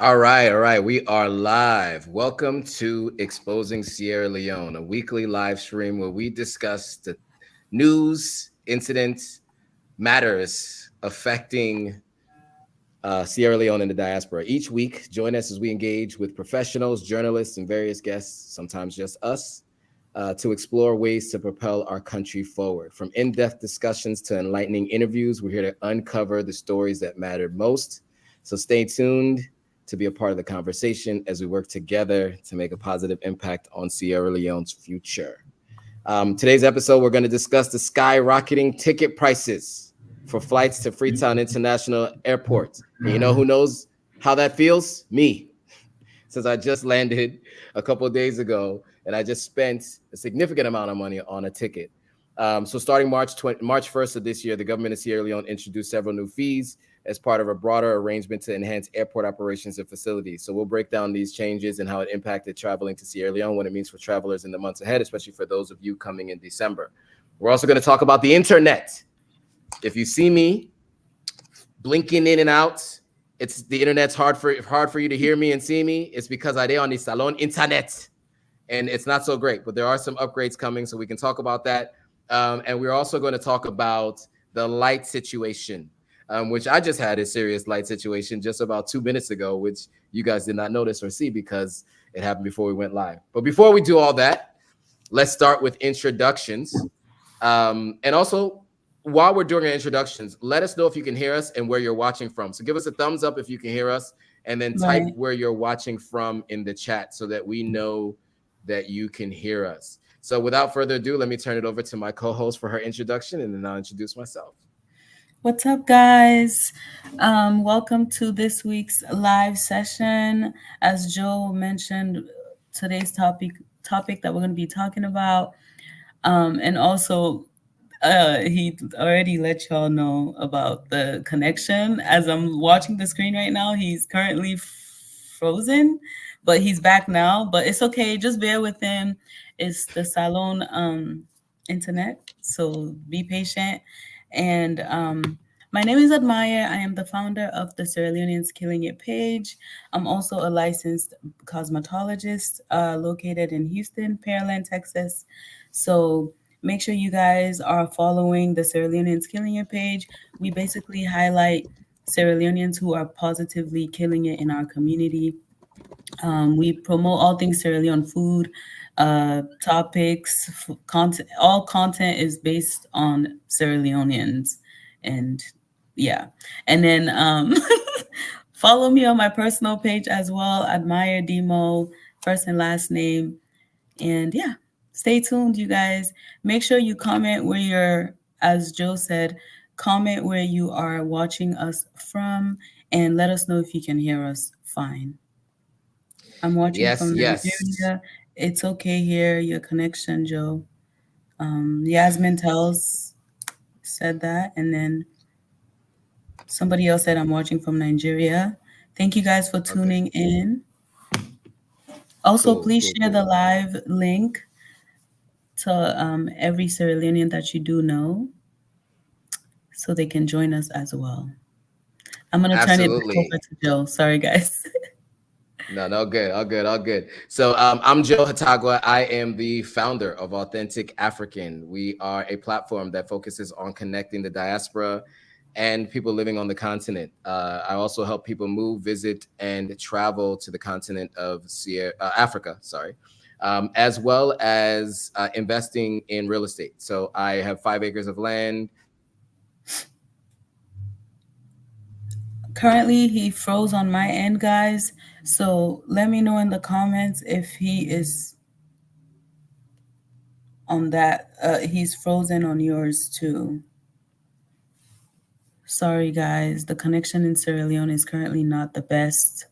All right. We are live. Welcome to Exposing Sierra Leone, a weekly live stream where we discuss the news, incidents, matters affecting Sierra Leone and the diaspora. Each week, join us as we engage with professionals, journalists, and various guests, sometimes just us, to explore ways to propel our country forward. From in-depth discussions to enlightening interviews, we're here to uncover the stories that mattered most. So stay tuned to be a part of the conversation as we work together to make a positive impact on Sierra Leone's future. Today's episode, we're going to discuss the skyrocketing ticket prices for flights to Freetown International Airport. And you know who knows how that feels? Me, since I just landed a couple of days ago and I just spent a significant amount of money on a ticket. So starting March 1st of this year, the government of Sierra Leone introduced several new fees as part of a broader arrangement to enhance airport operations and facilities. So we'll break down these changes and how it impacted traveling to Sierra Leone, what it means for travelers in the months ahead, especially for those of you coming in December. We're also going to talk about the internet. If you see me blinking in and out, it's the internet's hard for you to hear me and see me. It's because I on the salon internet, and it's not so great. But there are some upgrades coming, so we can talk about that. And we're also going to talk about the light situation, which I just had a serious light situation just about 2 minutes ago, which you guys did not notice or see because it happened before we went live. But before we do all that, let's start with introductions. And also, while we're doing our introductions, let us know if you can hear us and where you're watching from. So give us a thumbs up if you can hear us, and then type where you're watching from in the chat so that we know that you can hear us. So without further ado, let me turn it over to my co-host for her introduction, and then I'll introduce myself. What's up, guys? Welcome to this week's live session. As Joe mentioned, today's topic that we're going to be talking about, and also he already let y'all know about the connection. As I'm watching the screen right now, he's currently frozen, but he's back now. But it's okay, just bear with him. It's the Salon internet, so be patient. And my name is Admire. I am the founder of the Sierra Leoneans Killing It page. I'm also a licensed cosmetologist located in Houston, Pearland, Texas. So make sure you guys are following the Sierra Leoneans Killing It page. We basically highlight Sierra Leoneans who are positively killing it in our community. We promote all things Sierra Leone food, topics, content. All content is based on Sierra Leoneans, and yeah. And then follow me on my personal page as well. Admire Demo, first and last name, and yeah. Stay tuned, you guys. Make sure you comment where you're, as Joe said, comment where you are watching us from, and let us know if you can hear us fine. I'm watching Yes, from yes. Nigeria. It's okay here. Your connection, Joe. Yasmin tells said that, and then somebody else said I'm watching from Nigeria. Thank you guys for Okay. tuning in. Also, Cool, please cool, share the cool. live link to every Sierra Leonean that you do know, so they can join us as well. I'm gonna turn it back over Absolutely. to Joe. Sorry, guys. No, good, all good. So I'm Joe Hatagwa. I am the founder of Authentic African. We are a platform that focuses on connecting the diaspora and people living on the continent. I also help people move, visit, and travel to the continent of Africa, as well as investing in real estate. So I have 5 acres of land. Currently, he froze on my end, guys. So let me know in the comments if he is on that. He's frozen on yours too. Sorry, guys. The connection in Sierra Leone is currently not the best.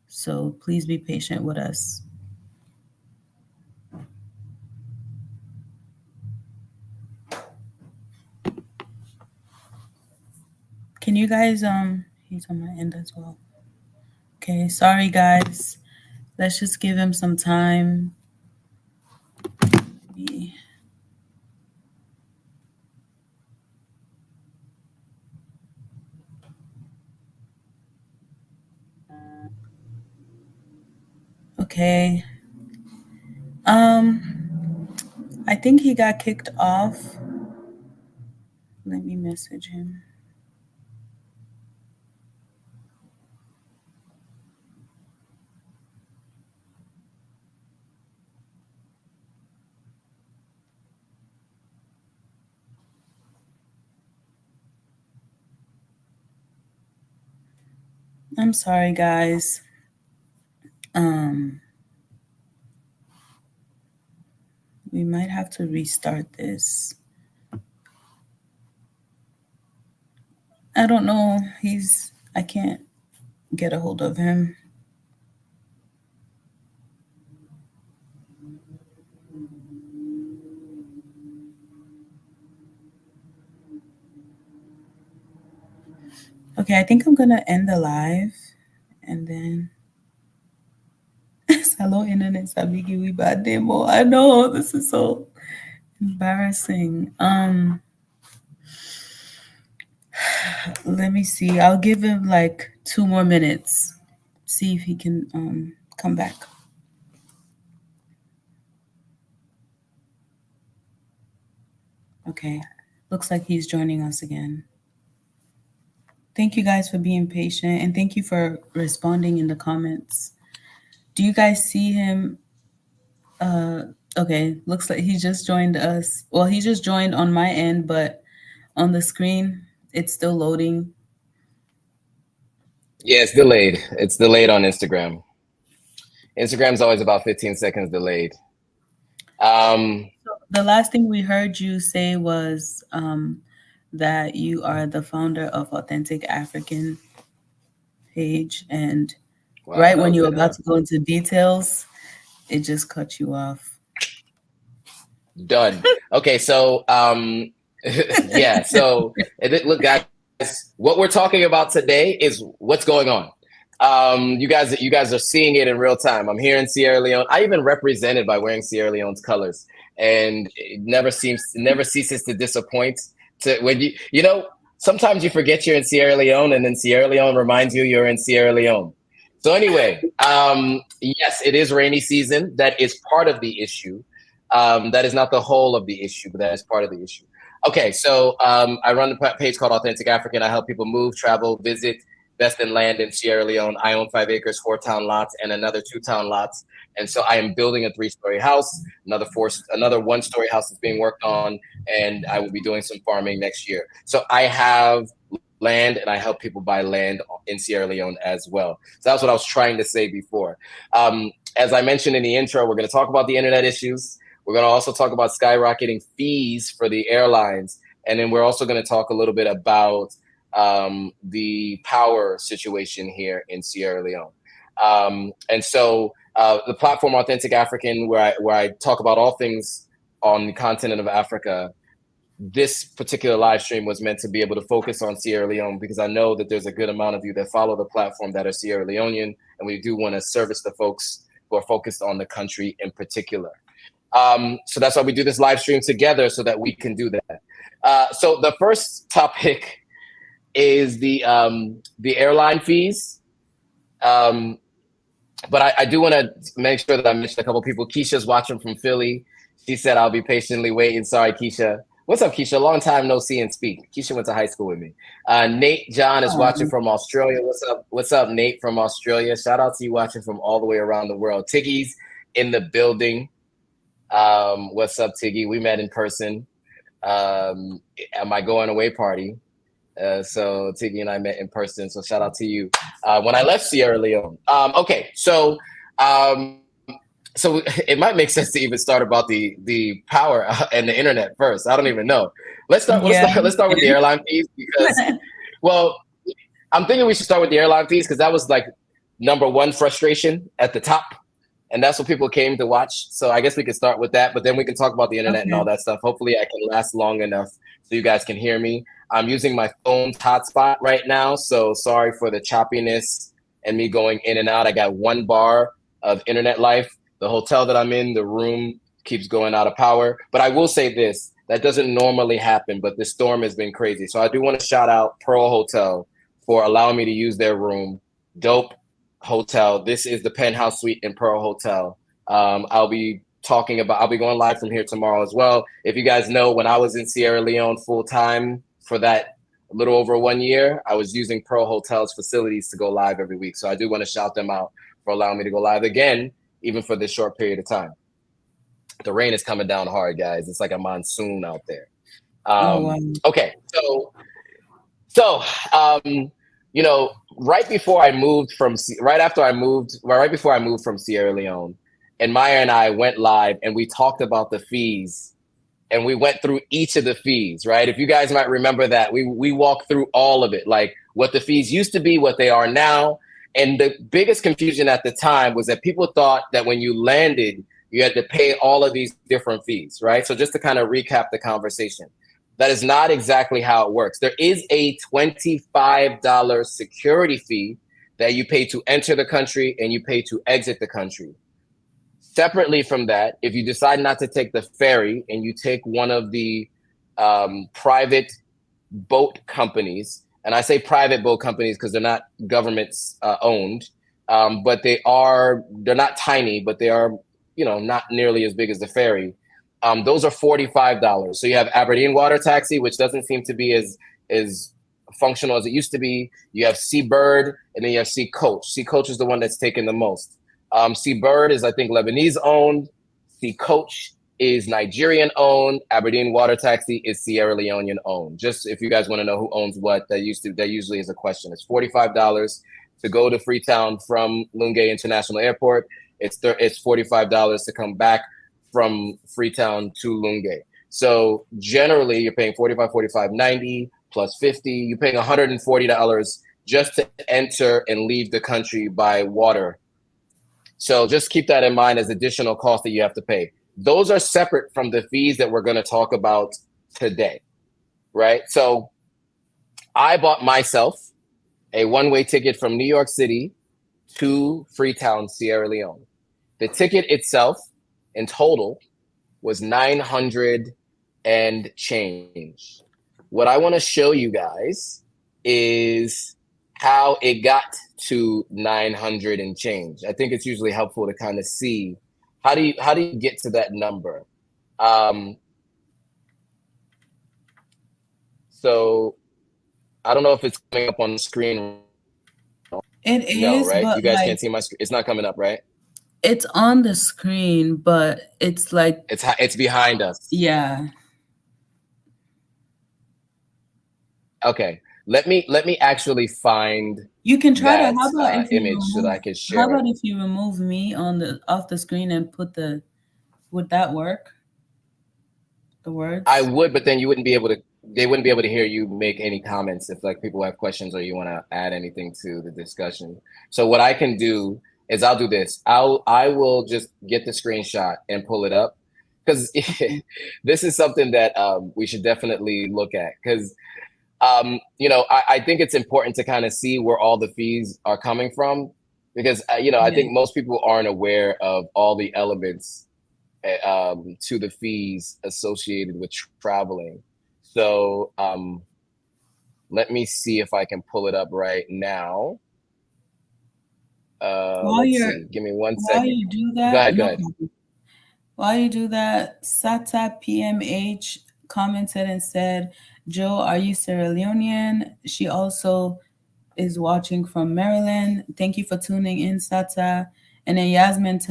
So please be patient with us. Can you guys, he's on my end as well. Okay, sorry, guys. Let's just give him some time. Okay. I think he got kicked off. Let me message him. I'm sorry, guys. Um, we might have to restart this. I don't know. I can't get a hold of him. Okay, I think I'm gonna end the live and then hello internet sabiki we bad demo. I know this is so embarrassing. Let me see. I'll give him like 2 more minutes. See if he can come back. Okay. Looks like he's joining us again. Thank you guys for being patient and thank you for responding in the comments. Do you guys see him? Okay, looks like he just joined us. Well, he just joined on my end, but on the screen, it's still loading. Yeah, it's delayed. It's delayed on Instagram. Instagram's always about 15 seconds delayed. The last thing we heard you say was that you are the founder of Authentic African page, and Wow, right that when was you were it, about huh? to go into details, it just cut you off. Done. Okay, so yeah, so look, guys, what we're talking about today is what's going on. You guys are seeing it in real time. I'm here in Sierra Leone. I even represented by wearing Sierra Leone's colors, and it never ceases to disappoint. To when sometimes you forget you're in Sierra Leone, and then Sierra Leone reminds you you're in Sierra Leone. So anyway, yes, it is rainy season. That is part of the issue. That is not the whole of the issue, but that is part of the issue. Okay, so I run a page called Authentic African. I help people move, travel, visit, invest in land in Sierra Leone. I own 5 acres, 4 town lots, and another 2 town lots. And so I am building a 3-story house. Another 1-story house is being worked on, and I will be doing some farming next year. So I have land, and I help people buy land in Sierra Leone as well. So that's what I was trying to say before. As I mentioned in the intro, we're going to talk about the internet issues. We're going to also talk about skyrocketing fees for the airlines. And then we're also going to talk a little bit about the power situation here in Sierra Leone. And so the platform Authentic African, where I talk about all things on the continent of Africa, this particular live stream was meant to be able to focus on Sierra Leone because I know that there's a good amount of you that follow the platform that are Sierra Leonean, and we do want to service the folks who are focused on the country in particular. So that's why we do this live stream together so that we can do that. So the first topic is the airline fees. But I do want to make sure that I mention a couple people. Keisha's watching from Philly. She said, I'll be patiently waiting. Sorry, Keisha. What's up, Keisha? Long time no see and speak. Keisha went to high school with me. Nate John is watching from Australia. What's up? What's up, Nate from Australia? Shout out to you watching from all the way around the world. Tiggy's in the building. What's up, Tiggy? We met in person at my going away party. So Tiggy and I met in person. So shout out to you. When I left Sierra Leone. Okay, so it might make sense to even start about the power and the internet first. I don't even know. Let's start. Yeah. Let's start with the airline fees because, well, I'm thinking we should start with the airline fees because that was like number one frustration at the top. And that's what people came to watch. So I guess we can start with that, but then we can talk about the internet and all that stuff. Hopefully I can last long enough so you guys can hear me. I'm using my phone's hotspot right now. So sorry for the choppiness and me going in and out. I got 1 bar of internet life. The hotel that I'm in, the room keeps going out of power. But I will say this, that doesn't normally happen, but this storm has been crazy. So I do want to shout out Pearl Hotel for allowing me to use their room. Dope. hotel. This is the penthouse suite in Pearl Hotel. I'll be going live from here tomorrow as well. If you guys know, when I was in Sierra Leone full time for that a little over 1 year, I was using Pearl Hotel's facilities to go live every week. So I do want to shout them out for allowing me to go live again, even for this short period of time. The rain is coming down hard, guys. It's like a monsoon out there. Oh wow. Okay, so you know, right before I moved from right before I moved from Sierra Leone, and Maya and I went live and we talked about the fees, and we went through each of the fees, right? If you guys might remember that, we walked through all of it, like what the fees used to be, what they are now. And the biggest confusion at the time was that people thought that when you landed, you had to pay all of these different fees, right? So just to kind of recap the conversation, that is not exactly how it works. There is a $25 security fee that you pay to enter the country and you pay to exit the country. Separately from that, if you decide not to take the ferry and you take one of the private boat companies, and I say private boat companies because they're not governments owned, but they're not tiny, but they are, not nearly as big as the ferry. Those are $45. So you have Aberdeen Water Taxi, which doesn't seem to be as functional as it used to be. You have Seabird, and then you have Sea Coach. Sea Coach is the one that's taken the most. Seabird is, I think, Lebanese owned. Sea Coach is Nigerian owned. Aberdeen Water Taxi is Sierra Leonean owned. Just if you guys want to know who owns what, that usually is a question. It's $45 to go to Freetown from Lunge International Airport. It's $45 to come back from Freetown to Lunge. So generally, you're paying $45, 90 plus 50. You're paying $140 just to enter and leave the country by water. So just keep that in mind as additional costs that you have to pay. Those are separate from the fees that we're going to talk about today, right? So I bought myself a one-way ticket from New York City to Freetown, Sierra Leone. The ticket itself in total was $900 and change. What I want to show you guys is how it got to 900 and change. I think it's usually helpful to kind of see how do you get to that number. So I don't know if it's coming up on the screen. It is, right? but You guys can't see my screen. It's not coming up, right? It's on the screen, but it's like it's behind us. Yeah. Okay. Let me actually find. You can try that, to. How about if image so that I can share? How about if you remove me off the screen and put the? Would that work? The words. I would, but then you wouldn't be able to. They wouldn't be able to hear you make any comments if like people have questions or you want to add anything to the discussion. So what I can do is I'll do this. I will just get the screenshot and pull it up because this is something that we should definitely look at because. I think it's important to kind of see where all the fees are coming from because, I think most people aren't aware of all the elements to the fees associated with traveling. So let me see if I can pull it up right now. Give me 1 second. While you do that, go ahead. While you do that, Sata PMH commented and said, Joe, are you Sierra Leonean? She also is watching from Maryland. Thank you for tuning in, Sata. And then Yasmin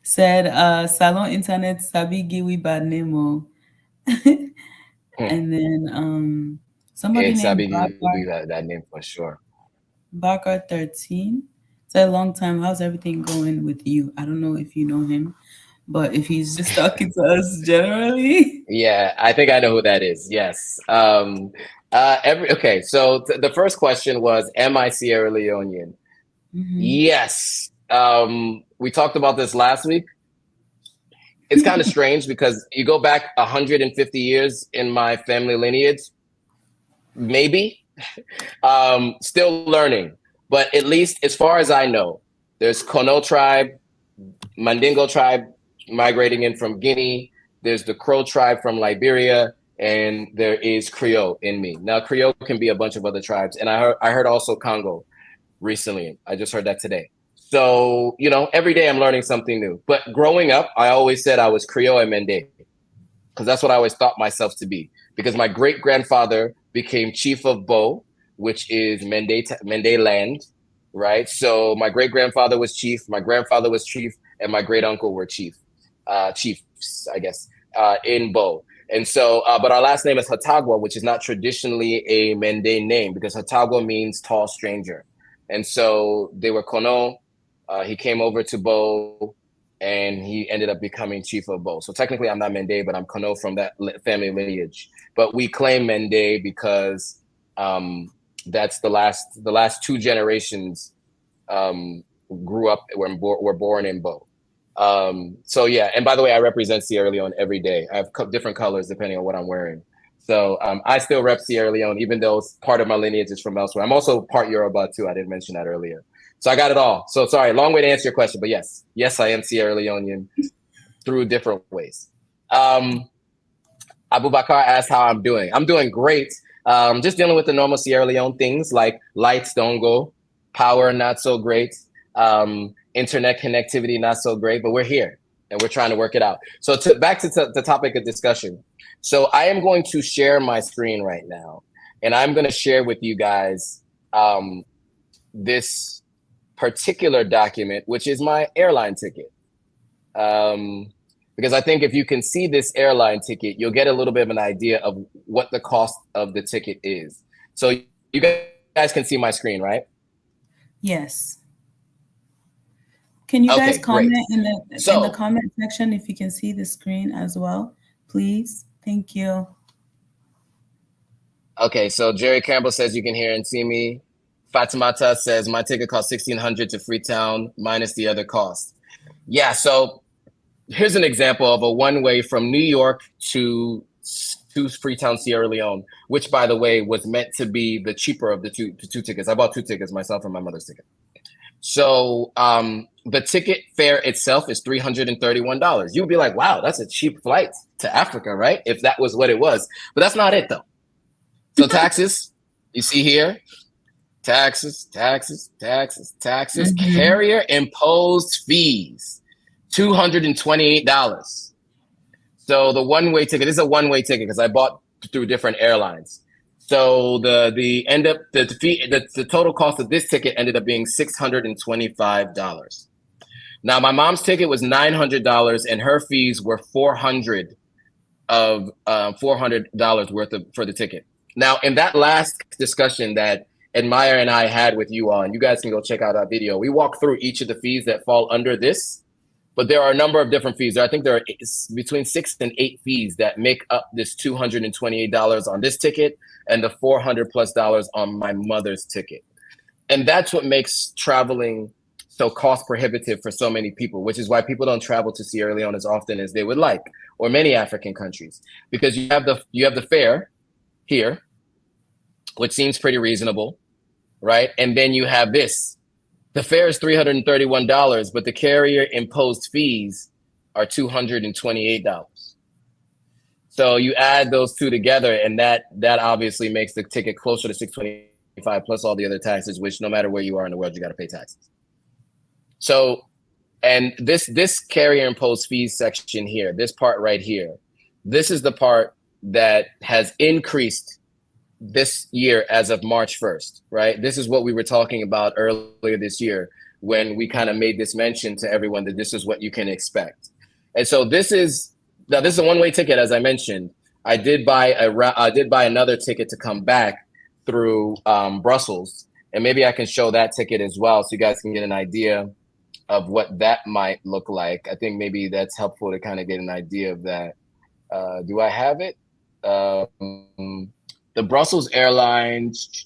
said, Salon Internet Sabi Giwi Badnemo. And then somebody named that name for sure. Barker 13. It's a long time. How's everything going with you? I don't know if you know him. But if he's just talking to us generally, yeah, I think I know who that is. Yes. Okay. So the first question was, "Am I Sierra Leonean?" Mm-hmm. Yes. We talked about this last week. It's kind of strange because you go back 150 years in my family lineage. Maybe. Still learning, but at least as far as I know, there's Kono tribe, Mandingo tribe. Migrating in from Guinea. There's the Crow tribe from Liberia. and there is Creole in me. Now, Creole can be a bunch of other tribes, and I heard also Congo recently. I just heard that today. So, every day I'm learning something new. But growing up, I always said I was Creole and Mende because that's what I always thought myself to be. Because my great grandfather became chief of Bo, which is Mende land, right? So my great grandfather was chief, my grandfather was chief, and my great uncle were chiefs, I guess, in Bo. And so, but our last name is Hatagwa, which is not traditionally a Mende name because Hatagwa means tall stranger. And so they were Kono. He came over to Bo and he ended up becoming chief of Bo. So technically, I'm not Mende, but I'm Kono from that family lineage. But we claim Mende because that's the last two generations grew up were born in Bo. So yeah, and by the way, I represent Sierra Leone every day. I have different colors depending on what I'm wearing. So I still rep Sierra Leone, even though part of my lineage is from elsewhere. I'm also part Yoruba too. I didn't mention that earlier. So I got it all. So sorry, long way to answer your question, but yes, I am Sierra Leonean through different ways. Abubakar asked how I'm doing. I'm doing great. Just dealing with the normal Sierra Leone things like lights don't go, power not so great, internet connectivity not so great, but we're here and we're trying to work it out. So back to the topic of discussion. So I am going to share my screen right now, and I'm going to share with you guys this particular document, which is my airline ticket. Because I think if you can see this airline ticket, you'll get a little bit of an idea of what the cost of the ticket is. So you guys can see my screen, right? Yes. Can you guys Okay, great. comment in the So, comment section if you can see the screen as well, please? Thank you. okay, so Jerry Campbell says you can hear and see me. Fatimata says my ticket cost $1,600 to Freetown minus the other cost. Yeah, so here's an example of a one-way from New York to Freetown, Sierra Leone, which, by the way, was meant to be the cheaper of the two tickets. I bought two tickets, myself and my mother's ticket. So the ticket fare itself is $331. You'd be like, wow, that's a cheap flight to Africa, right? If that was what it was. But that's not it, though. So taxes, you see here, taxes, Mm-hmm. carrier imposed fees, $228. So the one-way ticket, this is a one-way ticket because I bought through different airlines. So the total cost of this ticket ended up being $625. Now my mom's ticket was $900 and her fees were $400 worth for the ticket. Now in that last discussion that Admire and I had with you all, and you guys can go check out our video, we walk through each of the fees that fall under this. But there are a number of different fees. I think there are between 6 and 8 fees that make up this $228 on this ticket and the $400+ on my mother's ticket. And that's what makes traveling so cost prohibitive for so many people, which is why people don't travel to Sierra Leone as often as they would like, or many African countries, because you have the fare here, which seems pretty reasonable, right? And then you have this. The fare is $331, but the carrier imposed fees are $228. So you add those two together, and that obviously makes the ticket closer to $625 plus all the other taxes, which no matter where you are in the world, you got to pay taxes. So, and this carrier imposed fees section here, this part right here, this is the part that has increased this year as of March 1st, right? This is what we were talking about earlier this year when we kind of made this mention to everyone that this is what you can expect. And so this is a one-way ticket, as I mentioned. I did buy another ticket to come back through Brussels, and maybe I can show that ticket as well so you guys can get an idea of what that might look like. I think maybe that's helpful to kind of get an idea of that. Do I have it? The Brussels Airlines,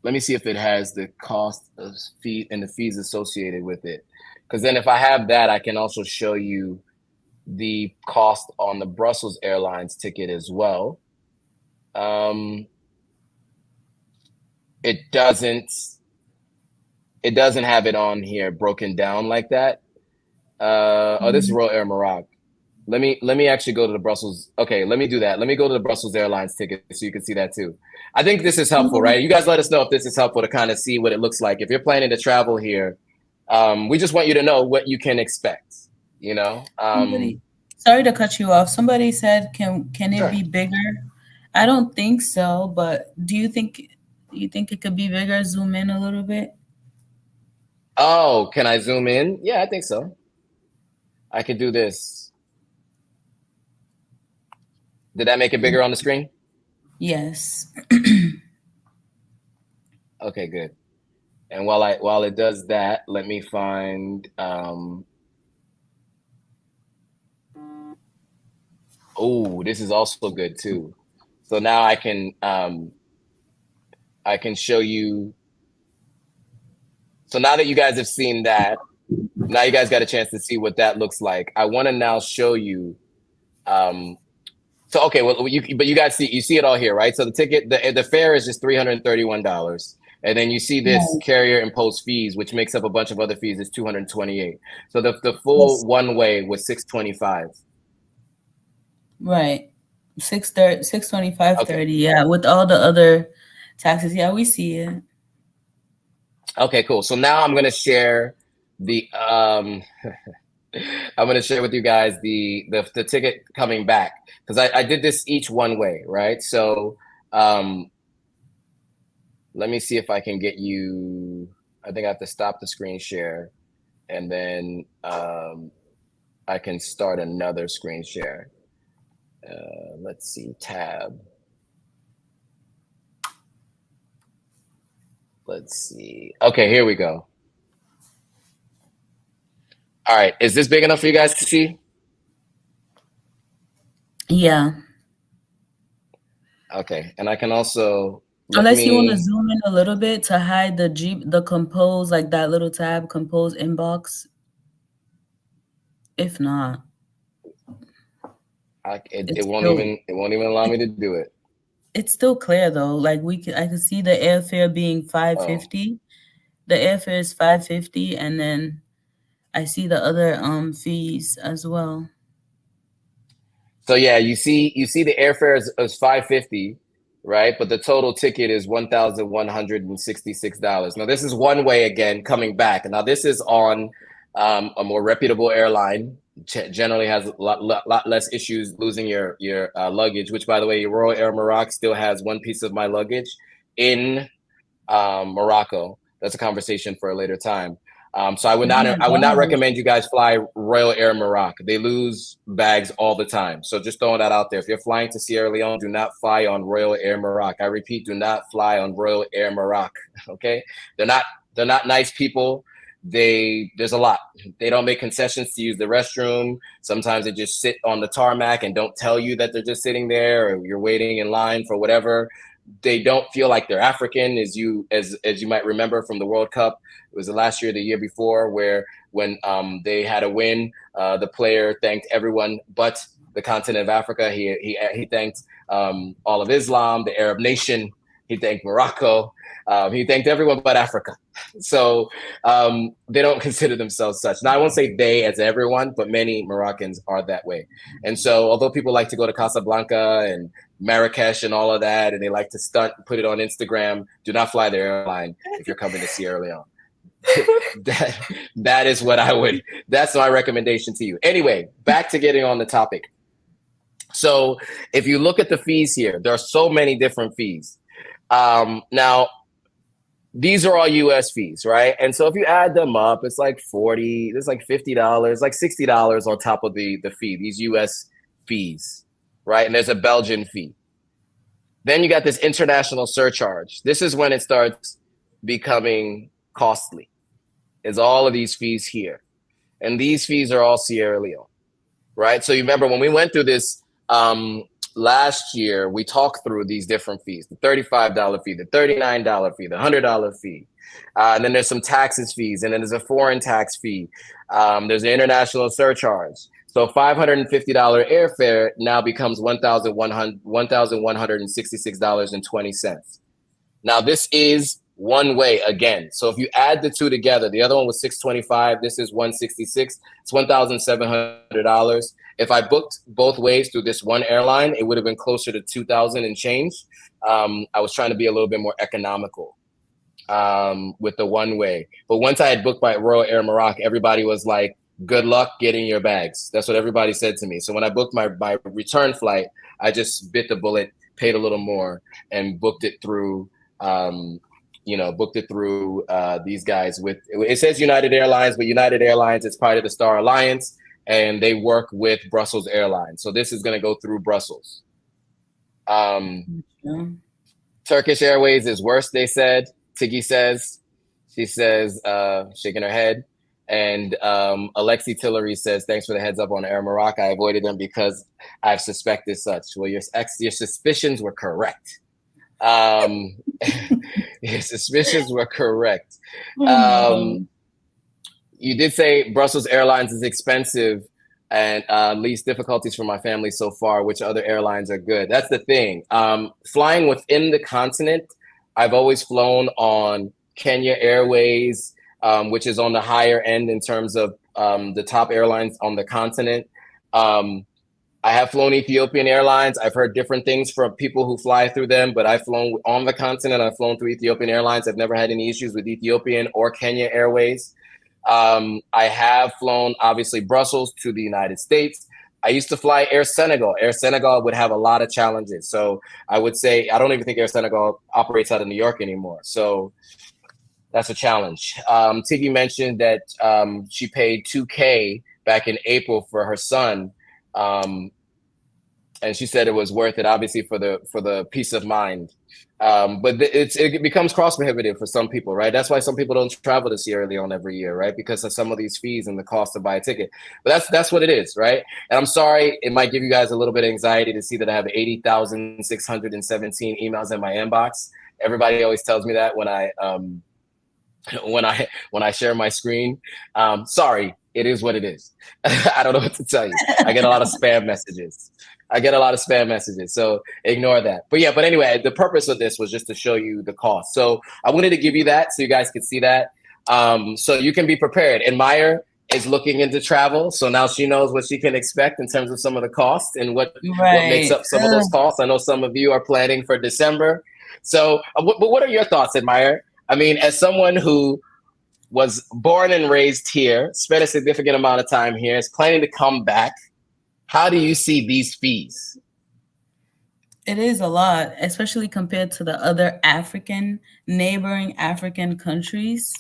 let me see if it has the cost of fee and the fees associated with it. Because then if I have that, I can also show you the cost on the Brussels Airlines ticket as well. It doesn't have it on here broken down like that. Oh, this is Royal Air Morocco. let me actually go to the Brussels. Okay, let me do that. Let me go to the Brussels Airlines ticket so you can see that too. I think this is helpful, right? You guys let us know if this is helpful to kind of see what it looks like. If you're planning to travel here, we just want you to know what you can expect. You know, Somebody, sorry to cut you off. Somebody said, can it sure. be bigger? I don't think so, but you think it could be bigger? Zoom in a little bit. Oh, can I zoom in? Yeah, I think so. I could do this. Did that make it bigger on the screen? Yes. Okay, good. And while it does that, let me find oh, this is also good too. So now I can show you. So now that you guys have seen that, now you guys got a chance to see what that looks like. I want to now show you um so okay, well but you guys see it all here, right? So the ticket the fare is just $331. And then you see this Right. carrier imposed fees, which makes up a bunch of other fees, is 228. So the full Yes. one way was 625. Right. 6:30, 6:25, Okay. 30. Yeah, with all the other taxes. Yeah, we see it. Okay, cool. So now I'm gonna share the I'm gonna share with you guys the ticket coming back because I did this each one way, right? So um let me see if I can get you. I think I have to stop the screen share and then I can start another screen share. Let's see, tab. Let's see. Okay, here we go. All right, is this big enough for you guys to see? Yeah. Okay, and I can also let Unless you want to me. zoom in a little bit to hide the compose, like that little tab, compose inbox. If not, It it's won't still even allow me to do it. it's still clear though. Like I can see the airfare being Oh, 550. The airfare is 550, and then I see the other fees as well. so yeah, you see the airfare is 550, right? But the total ticket is $1,166. Now this is one way again coming back. Now this is on a more reputable airline. Generally has a lot less issues losing your luggage. Which, by the way, your Royal Air Maroc still has one piece of my luggage in Morocco. That's a conversation for a later time. So Oh my I would not God. recommend you guys fly Royal Air Maroc. They lose bags all the time. So just throwing that out there. If you're flying to Sierra Leone, do not fly on Royal Air Maroc. I repeat, do not fly on Royal Air Maroc. Okay, they're not they're not nice people. There's a lot. They don't make concessions to use the restroom. Sometimes they just sit on the tarmac and don't tell you that they're just sitting there, or you're waiting in line for whatever. They don't feel like they're African, as you might remember from the World Cup. It was the last year, the year before, where when they had a win, the player thanked everyone but the continent of Africa. He thanked all of Islam, the Arab nation. He thanked Morocco. He thanked everyone but Africa. So they don't consider themselves such. Now I won't say they as everyone, but many Moroccans are that way. And so although people like to go to Casablanca and Marrakesh and all of that, and they like to stunt, put it on Instagram, do not fly their airline if you're coming to Sierra Leone. That is what I would. That's my recommendation to you. Anyway, back to getting on the topic. So if you look at the fees here, there are so many different fees. Now these are all US fees, right? And so if you add them up, it's like 40, it's like $50, like $60 on top of the fee, these US fees, right? And there's a Belgian fee. Then you got this international surcharge. This is when it starts becoming costly. Is all of these fees here. And these fees are all Sierra Leone, right? So you remember when we went through this last year, we talked through these different fees, the $35 fee, the $39 fee, the $100 fee. And then there's some taxes fees, and then there's a foreign tax fee. There's an international surcharge. So $550 airfare now becomes $1,166.20. Now this is one way again. So if you add the two together, the other one was $625. This is $166. It's $1,700. If I booked both ways through this one airline, it would have been closer to $2,000 and change. I was trying to be a little bit more economical with the one way. But once I had booked by Royal Air Morocco, everybody was like, good luck getting your bags. That's what everybody said to me. So when I booked my return flight, I just bit the bullet, paid a little more, and booked it through these guys. With it says United Airlines, but United Airlines is part of the Star Alliance, and they work with Brussels Airlines. So this is going to go through Brussels. Turkish Airways is worse, they said. Tiggy says. She says, shaking her head. And Alexi Tillery says, thanks for the heads up on Air Morocco. I avoided them because I've suspected such. Well, your suspicions were correct. Your suspicions were correct. You did say Brussels Airlines is expensive and least difficulties for my family so far. Which other airlines are good? That's the thing. Flying within the continent, I've always flown on Kenya Airways, which is on the higher end in terms of the top airlines on the continent. I have flown Ethiopian Airlines. I've heard different things from people who fly through them, but I've flown on the continent. I've flown through Ethiopian Airlines. I've never had any issues with Ethiopian or Kenya Airways. I have flown, obviously, Brussels to the United States. I used to fly Air Senegal. Air Senegal would have a lot of challenges. So I would say, I don't even think Air Senegal operates out of New York anymore. So that's a challenge. Tiggy mentioned that she paid $2,000 back in April for her son. And she said it was worth it, obviously, for the peace of mind. But it becomes cost prohibitive for some people, right? That's why some people don't travel to Sierra Leone every year, right? Because of some of these fees and the cost to buy a ticket. But that's what it is, right? And I'm sorry, it might give you guys a little bit of anxiety to see that I have 80,617 emails in my inbox. Everybody always tells me that when I share my screen. Sorry, it is what it is. I don't know what to tell you. I get a lot of spam messages. So ignore that. But anyway, the purpose of this was just to show you the cost. So I wanted to give you that so you guys could see that. So you can be prepared. And Meyer is looking into travel. So now she knows what she can expect in terms of some of the costs and what makes up some of those costs. I know some of you are planning for December. So but what are your thoughts, Meyer? I mean, as someone who was born and raised here, spent a significant amount of time here, is planning to come back, how do you see these fees? It is a lot, especially compared to the other neighboring African countries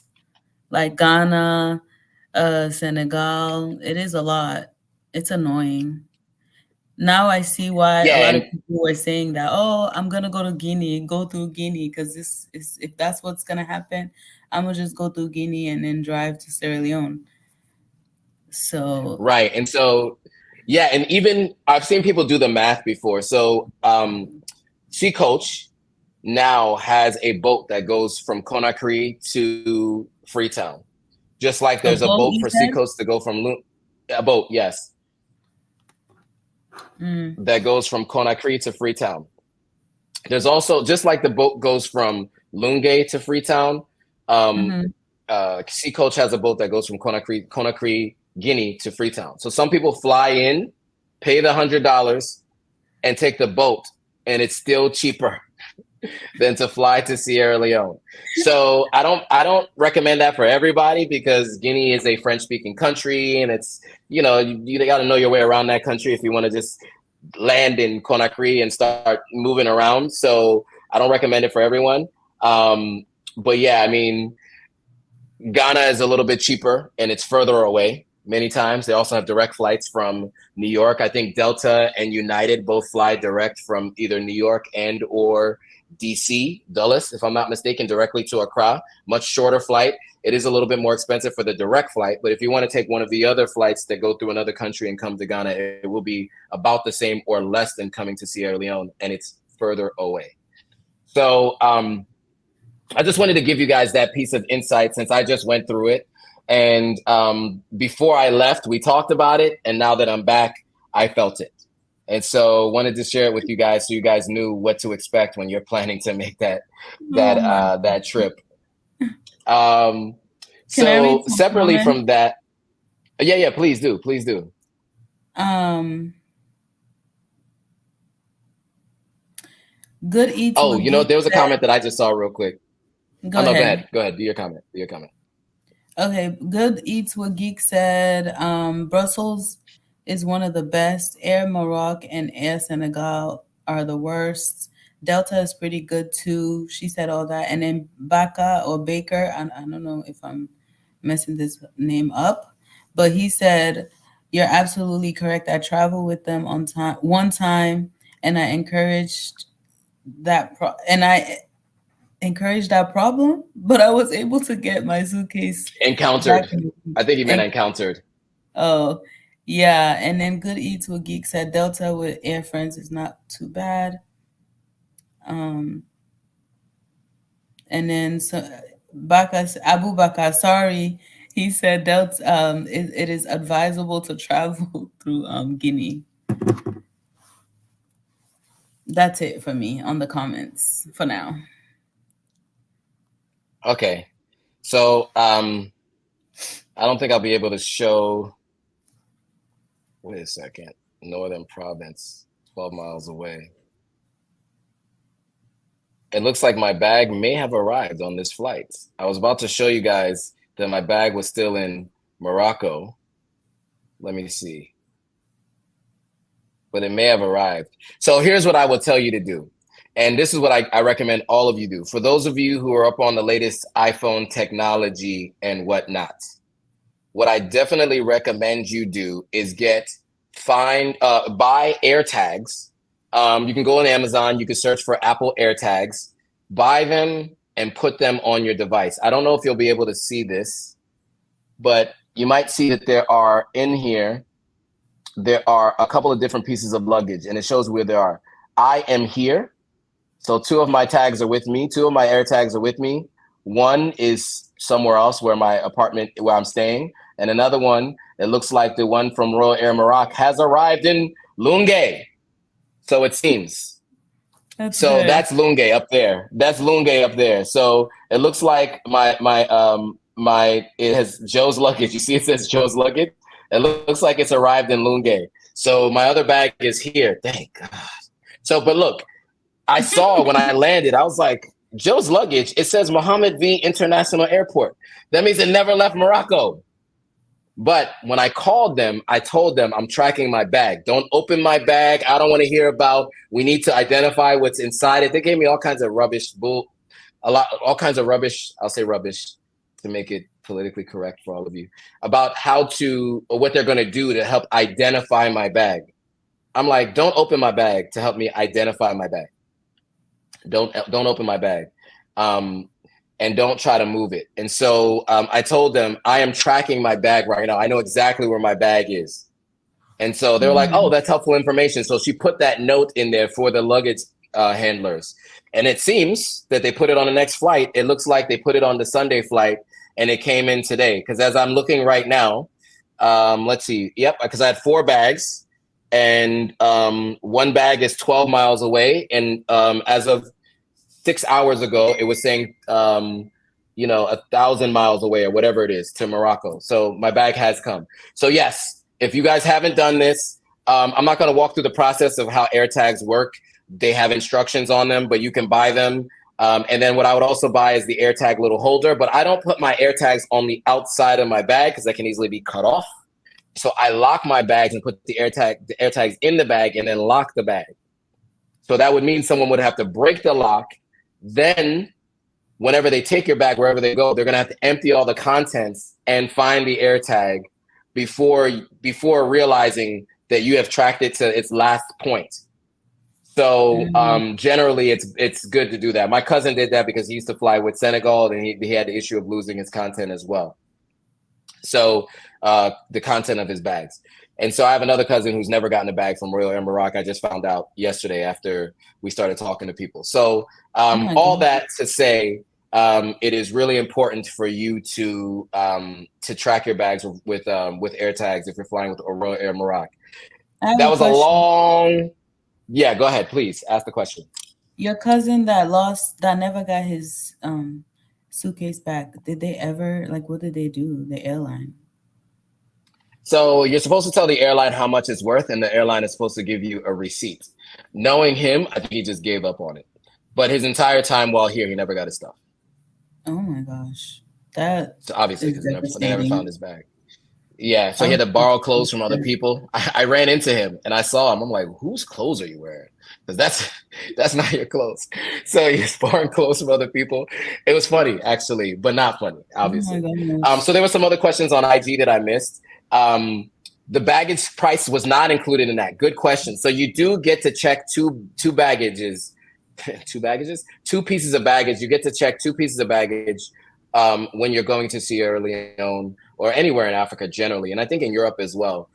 like Ghana, Senegal. It is a lot. It's annoying. Now I see why a lot of people were saying that, oh, I'm going to go to Guinea, go through Guinea, because if that's what's going to happen, I'm going to just go through Guinea and then drive to Sierra Leone. So. Right. And so, yeah, and even I've seen people do the math before. So Sea Coach now has a boat that goes from Conakry to Freetown. Just like there's a boat for Sea Coach to go from a boat, yes. That goes from Conakry to Freetown. There's also, just like the boat goes from Lungay to Freetown, Sea Coach has a boat that goes from Conakry, Guinea to Freetown. So some people fly in, pay the $100, and take the boat, and it's still cheaper than to fly to Sierra Leone. So I don't recommend that for everybody, because Guinea is a French-speaking country, and it's, you got to know your way around that country if you want to just land in Conakry and start moving around. So I don't recommend it for everyone. But yeah, I mean, Ghana is a little bit cheaper and it's further away. Many times they also have direct flights from New York. I think Delta and United both fly direct from either New York and or DC, Dulles, if I'm not mistaken, directly to Accra. Much shorter flight. It is a little bit more expensive for the direct flight, but if you want to take one of the other flights that go through another country and come to Ghana, it will be about the same or less than coming to Sierra Leone, and it's further away. So I just wanted to give you guys that piece of insight since I just went through it. And before I left, we talked about it, and now that I'm back, I felt it. And so wanted to share it with you guys so you guys knew what to expect when you're planning to make that trip. Um, Can I read so some separately comments? from that, yeah, please do, please do. Um, Good Eats Oh, with Geek there was a said, comment that I just saw real quick. go Oh no, ahead. go ahead, do your comment, do your comment. Okay, Good Eats with Geek said, Brussels is one of the best. Air Maroc and Air Senegal are the worst. Delta is pretty good too. She said all that. And then Baka or Baker, I don't know if I'm messing this name up, but he said, you're absolutely correct. I traveled with them on time one time, and I encouraged and I encouraged that problem, but I was able to get my suitcase back Encountered. in the I week. think he meant And encountered. oh, yeah, and then Good Eats with Geek said Delta with Air France is not too bad. Um, and then Abu Bakar, sorry, he said Delta. It is advisable to travel through Guinea. That's it for me on the comments for now. Okay, so I don't think I'll be able to show. Wait a second. Northern Province, 12 miles away. It looks like my bag may have arrived on this flight. I was about to show you guys that my bag was still in Morocco. Let me see. But it may have arrived. So here's what I will tell you to do. And this is what I recommend all of you do. For those of you who are up on the latest iPhone technology and whatnot, what I definitely recommend you do is buy AirTags. You can go on Amazon, you can search for Apple AirTags, buy them and put them on your device. I don't know if you'll be able to see this, but you might see that there are a couple of different pieces of luggage and it shows where they are. I am here. So two of my tags are with me. Two of my AirTags are with me. One is somewhere else where I'm staying. And another one, it looks like the one from Royal Air Maroc has arrived in Lunge. So it seems. That's So good. that's Lunge up there. That's Lunge up there. So it looks like it has Joe's luggage. You see it says Joe's luggage? It looks like it's arrived in Lunge. So my other bag is here. Thank God. So but look, I saw when I landed, I was like, Joe's luggage, it says Mohammed V International Airport. That means it never left Morocco. But when I called them, I told them I'm tracking my bag. Don't open my bag. I don't want to hear about, we need to identify what's inside it. They gave me all kinds of rubbish, all kinds of rubbish. I'll say rubbish to make it politically correct for all of you about or what they're going to do to help identify my bag. I'm like, don't open my bag to help me identify my bag. Don't open my bag, and don't try to move it. And so I told them I am tracking my bag right now. I know exactly where my bag is. And so they're like, oh, Mhm. that's helpful information. So she put that note in there for the luggage handlers. And it seems that they put it on the next flight. It looks like they put it on the Sunday flight and it came in today. Because as I'm looking right now, let's see. Yep, because I had 4 bags and one bag is 12 miles away. And as of 6 hours ago, it was saying, 1,000 miles away or whatever it is to Morocco. So my bag has come. So yes, if you guys haven't done this, I'm not going to walk through the process of how AirTags work. They have instructions on them, but you can buy them. And then what I would also buy is the AirTag little holder, but I don't put my AirTags on the outside of my bag because that can easily be cut off. So I lock my bags and put the AirTags in the bag and then lock the bag. So that would mean someone would have to break the lock. Then whenever they take your bag, wherever they go, they're going to have to empty all the contents and find the AirTag before realizing that you have tracked it to its last point. So Mhm. generally, it's good to do that. My cousin did that because he used to fly with Senegal, and he had the issue of losing his content as well. So the content of his bags. And so I have another cousin who's never gotten a bag from Royal Air Maroc. I just found out yesterday after we started talking to people. So Oh my all God. that to say, it is really important for you to track your bags with AirTags if you're flying with Royal Air Maroc. I have That a was a question. long. Yeah, go ahead, please ask the question. Your cousin that never got his Suitcase bag. Did they ever like? What did they do? The airline. So you're supposed to tell the airline how much it's worth, and the airline is supposed to give you a receipt. Knowing him, I think he just gave up on it. But his entire time while here, he never got his stuff. Oh my gosh, that So obviously, is because they never found devastating. his bag. Yeah, so he I'm had to borrow clothes from other sure. people. I ran into him and I saw him. I'm like, whose clothes are you wearing? Because that's not your clothes. So he's borrowing clothes from other people. It was funny, actually, but not funny, Oh my obviously. So gosh. there were some other questions on IG that I missed. The baggage price was not included in that. Good question. So you do get to check two baggages, two pieces of baggage. You get to check two pieces of baggage when you're going to Sierra Leone or anywhere in Africa generally, and I think in Europe as well.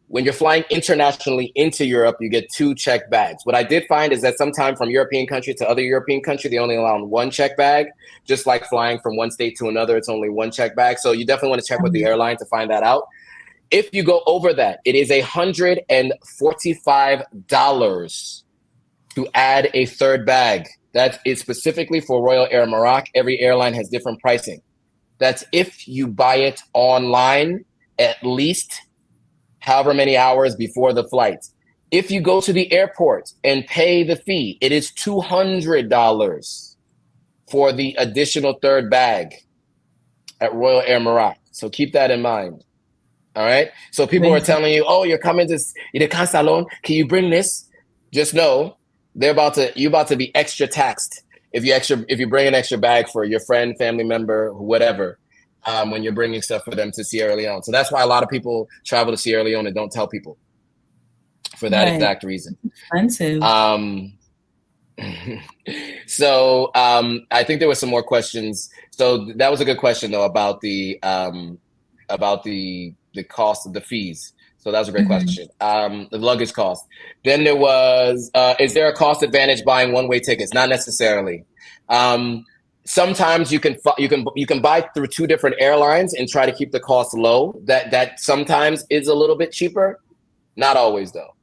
When you're flying internationally into Europe, you get two checked bags. What I did find is that sometimes from European country to other European country, they only allow one check bag. Just like flying from one state to another, it's only one check bag. So you definitely want to check with the airline to find that out. If you go over that, it is $145 to add a third bag. That is specifically for Royal Air Maroc. Every airline has different pricing. That's if you buy it online at least however many hours before the flight. If you go to the airport and pay the fee, it is $200 for the additional third bag at Royal Air Maroc. So keep that in mind. All right. So people are Wait, telling you, oh, you're coming to the salon. Can you bring this? Just know you're about to be extra taxed if you bring an extra bag for your friend, family member, whatever, when you're bringing stuff for them to Sierra Leone. So that's why a lot of people travel to Sierra Leone and don't tell people for that right. exact reason. Expensive. Um, I think there were some more questions. So that was a good question though about the cost of the fees. So that was a great Hmm. question. The luggage cost. Then there was, is there a cost advantage buying one-way tickets? Not necessarily. Um, Sometimes you can buy through two different airlines and try to keep the cost low. That sometimes is a little bit cheaper. Not always though.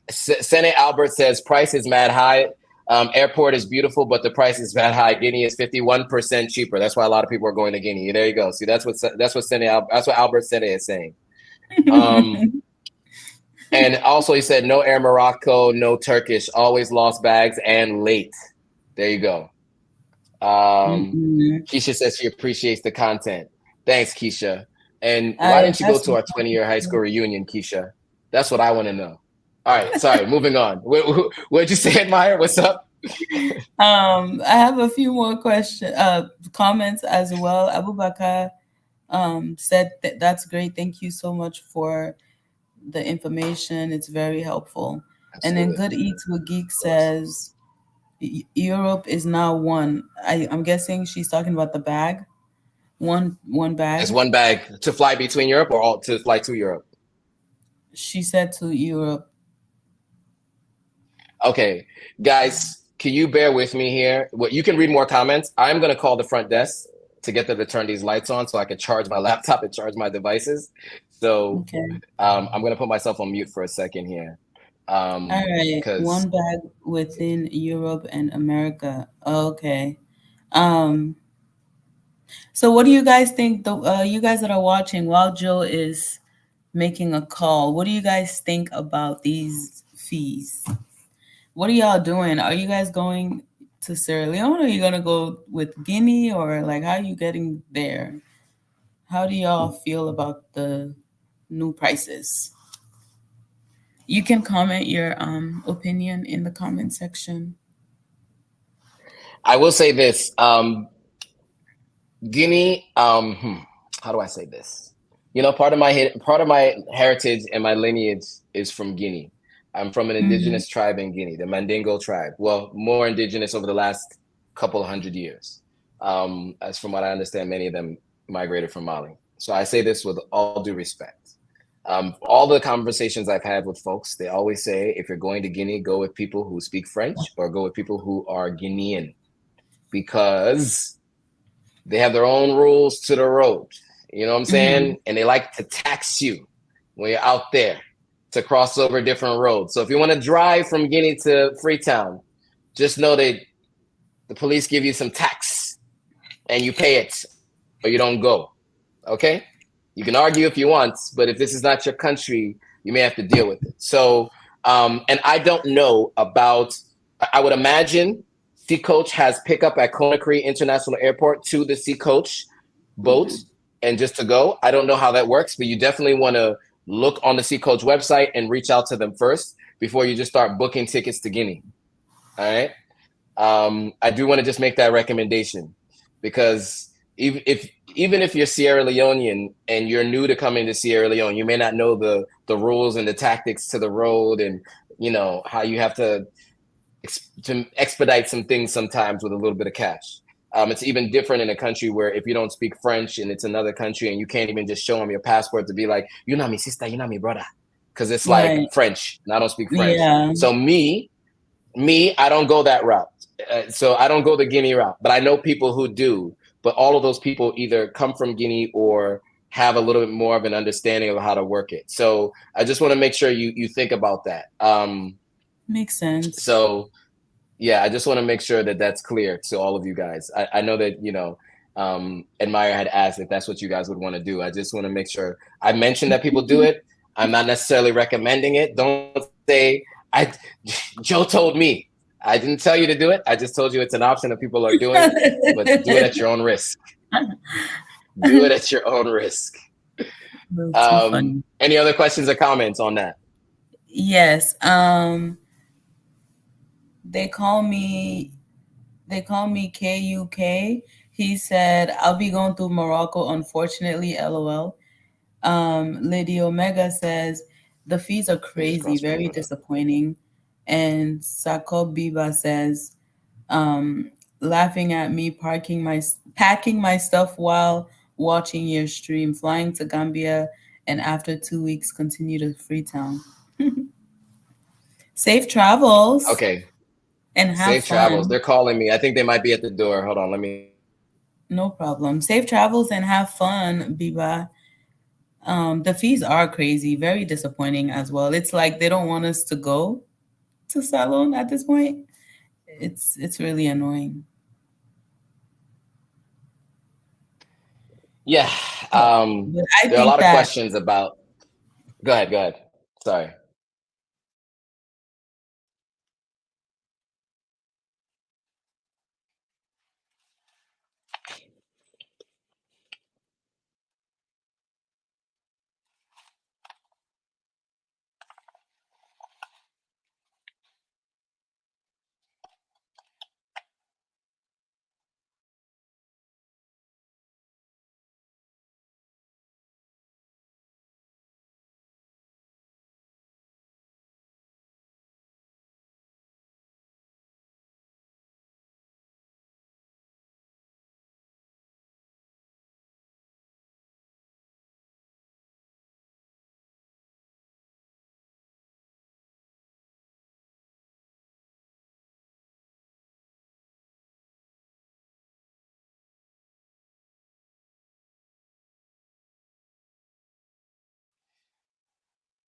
Sene Albert says price is mad high. Airport is beautiful, but the price is mad high. Guinea is 51% cheaper. That's why a lot of people are going to Guinea. There you go. See, that's what Albert Sene is saying. Um, and also he said no Air Morocco, no Turkish, always lost bags and late. There you go. Um, Mm-mm. Keisha says she appreciates the content. Thanks, Keisha. And why I didn't you go that's to our 20-year high school reunion, Keisha? That's what I want to know. All right, sorry, moving on. What'd you say, Admire? What's up? I have a few more comments as well. Abu Bakar said that that's great. Thank you so much for the information. It's very helpful. And then Absolutely, Good Eats with Geek of course. says Europe is now one. I'm guessing she's talking about the bag. One It's bag. one bag to fly between Europe or all to fly to Europe. She said to Europe. Okay, guys, can you bear with me here? What you can read more comments. I'm gonna call the front desk to get them to turn these lights on so I can charge my laptop and charge my devices. So Okay. I'm gonna put myself on mute for a second here. All right. Because One bag within Europe and America. Okay. Um So, what do you guys think? The you guys that are watching, while Joe is making a call, what do you guys think about these fees? What are y'all doing? Are you guys going to Sierra Leone? Or are you gonna go with Guinea, or like how are you getting there? How do y'all feel about the new prices? You can comment your opinion in the comment section. I will say this, Guinea. How do I say this? Part of my heritage and my lineage is from Guinea. I'm from an Hmm. indigenous tribe in Guinea, the Mandingo tribe. Well, more indigenous over the last couple of hundred years. As from what I understand, many of them migrated from Mali. So I say this with all due respect. All the conversations I've had with folks, they always say if you're going to Guinea, go with people who speak French or go with people who are Guinean because they have their own rules to the road. You know what I'm Hmm. saying? And they like to tax you when you're out there to cross over different roads. So if you want to drive from Guinea to Freetown, just know that the police give you some tax and you pay it or you don't go. Okay? You can argue if you want, but if this is not your country, you may have to deal with it. So, and I don't know about, I would imagine Sea Coach has pickup at Conakry International Airport to the Sea Coach boat and just to go. I don't know how that works, but you definitely want to look on the Sea Coach website and reach out to them first before you just start booking tickets to Guinea. All right. I do want to just make that recommendation because even if you're Sierra Leonean and you're new to coming to Sierra Leone, you may not know the rules and the tactics to the road, and how you have to expedite some things sometimes with a little bit of cash. It's even different in a country where if you don't speak French and it's another country and you can't even just show them your passport to be like, you know me sister, you know me brother, because it's like Right. French and I don't speak French. Yeah. So I don't go that route. So I don't go the Guinea route, but I know people who do. But all of those people either come from Guinea or have a little bit more of an understanding of how to work it. So I just want to make sure you think about that. Makes sense. So yeah, I just want to make sure that that's clear to all of you guys. I know that Admire had asked if that's what you guys would want to do. I just want to make sure I mentioned that people do it. I'm not necessarily recommending it. Don't say Joe told me. I didn't tell you to do it. I just told you it's an option that people are doing, but do it at your own risk. Do it at your own risk. Too funny. Any other questions or comments on that? Yes. They call me KUK. He said, I'll be going through Morocco, unfortunately, LOL. Lady Omega says, the fees are crazy, very disappointing. And Sako Biba says, laughing at me packing my stuff while watching your stream, flying to Gambia, and after 2 weeks continue to Freetown. Safe travels Okay. and have Safe travels. fun. They're calling me. I think they might be at the door. Hold on. Let me. No problem. Safe travels and have fun, Biba. The fees are crazy, very disappointing as well. It's like they don't want us to go to Salon at this point. It's really annoying. Yeah. But I There are a think lot of that questions about. Go ahead. Go ahead. Sorry.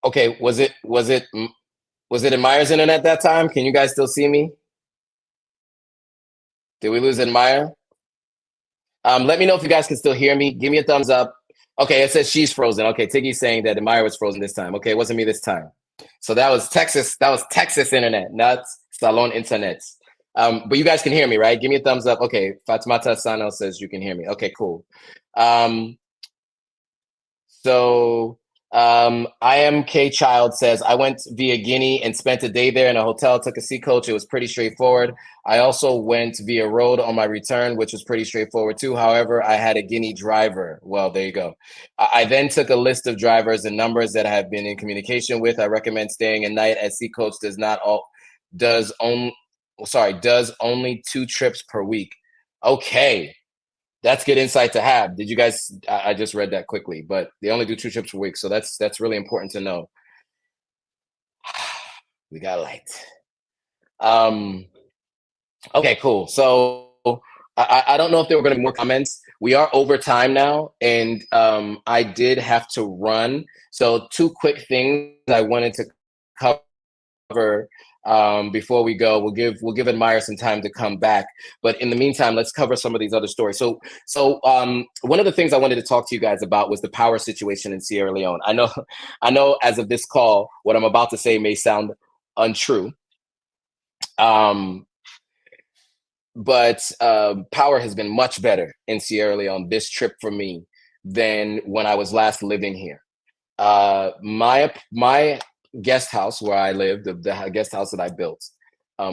Okay. Was it in Myers internet that time? Can you guys still see me? Did we lose Admire? Let me know if you guys can still hear me. Give me a thumbs up. Okay, it says she's frozen. Okay, Tiggy's saying that Admire was frozen this time. Okay, it wasn't me this time. So that was Texas. That was Texas internet, not Salon internet. But you guys can hear me, right? Give me a thumbs up. Okay, Fatmata Sano says you can hear me. Okay, cool. Um, so I am K Child says I went via Guinea and spent a day there in a hotel, took a sea coach. It was pretty straightforward. I also went via road on my return, which was pretty straightforward too. However, I had a Guinea driver. Well, there you go. I then took a list of drivers and numbers that I have been in communication with. I recommend staying a night as sea coach does only 2 trips per week. Okay. That's good insight to have. Did you guys? I just read that quickly, but they only do 2 trips a week, so that's really important to know. We got light. Okay, cool. So I don't know if there were going to be more comments. We are over time now, and I did have to run. So 2 quick things I wanted to cover Before we go, we'll give Admire some time to come back. But in the meantime, let's cover some of these other stories. So one of the things I wanted to talk to you guys about was the power situation in Sierra Leone. I know as of this call, what I'm about to say may sound untrue. Um, but power has been much better in Sierra Leone this trip for me than when I was last living here. My guest house where I lived, the guest house that I built,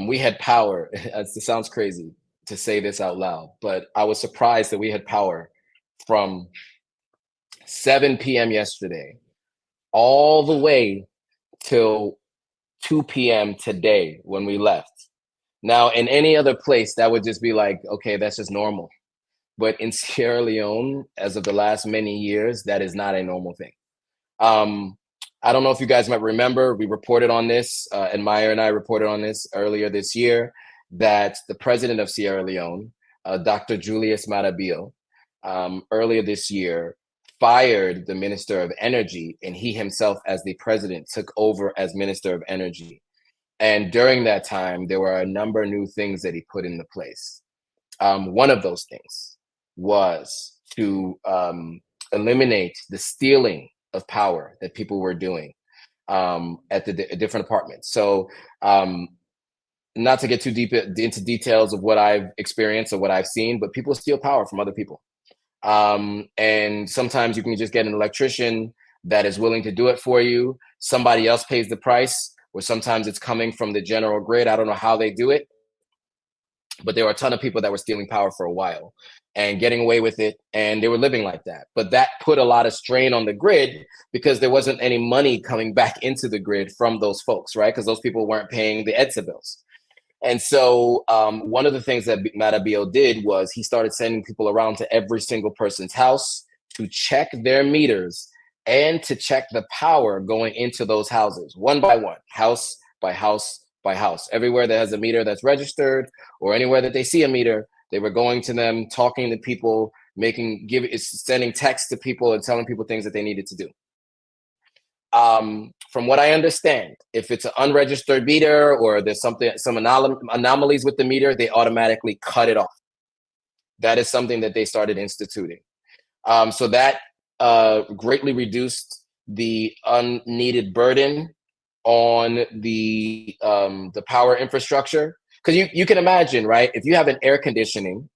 we had power. It sounds crazy to say this out loud, but I was surprised that we had power from 7 p.m. yesterday all the way till 2 p.m. today when we left. Now, in any other place, that would just be like, okay, that's just normal. But in Sierra Leone, as of the last many years, that is not a normal thing. Um, I don't know if you guys might remember, we reported on this, and Maya and I reported on this earlier this year, that the president of Sierra Leone, Dr. Julius Maada, earlier this year, fired the Minister of Energy, and he himself, as the president, took over as Minister of Energy. And during that time, there were a number of new things that he put into place. One of those things was to eliminate the stealing of power that people were doing at the different departments. So, not to get too deep into details of what I've experienced or what I've seen, but people steal power from other people. And sometimes you can just get an electrician that is willing to do it for you. Somebody else pays the price, or sometimes it's coming from the general grid. I don't know how they do it, but there were a ton of people that were stealing power for a while and getting away with it, and they were living like that. But that put a lot of strain on the grid because there wasn't any money coming back into the grid from those folks, right? Because those people weren't paying the EDSA bills. And so one of the things that Matabio did was he started sending people around to every single person's house to check their meters and to check the power going into those houses, one by one, house by house by house. Everywhere that has a meter that's registered, or anywhere that they see a meter, they were going to them, talking to people, sending texts to people and telling people things that they needed to do. From what I understand, if it's an unregistered meter or there's some anomalies with the meter, they automatically cut it off. That is something that they started instituting. So that greatly reduced the unneeded burden on the power infrastructure. Because you can imagine, right? If you have an air conditioning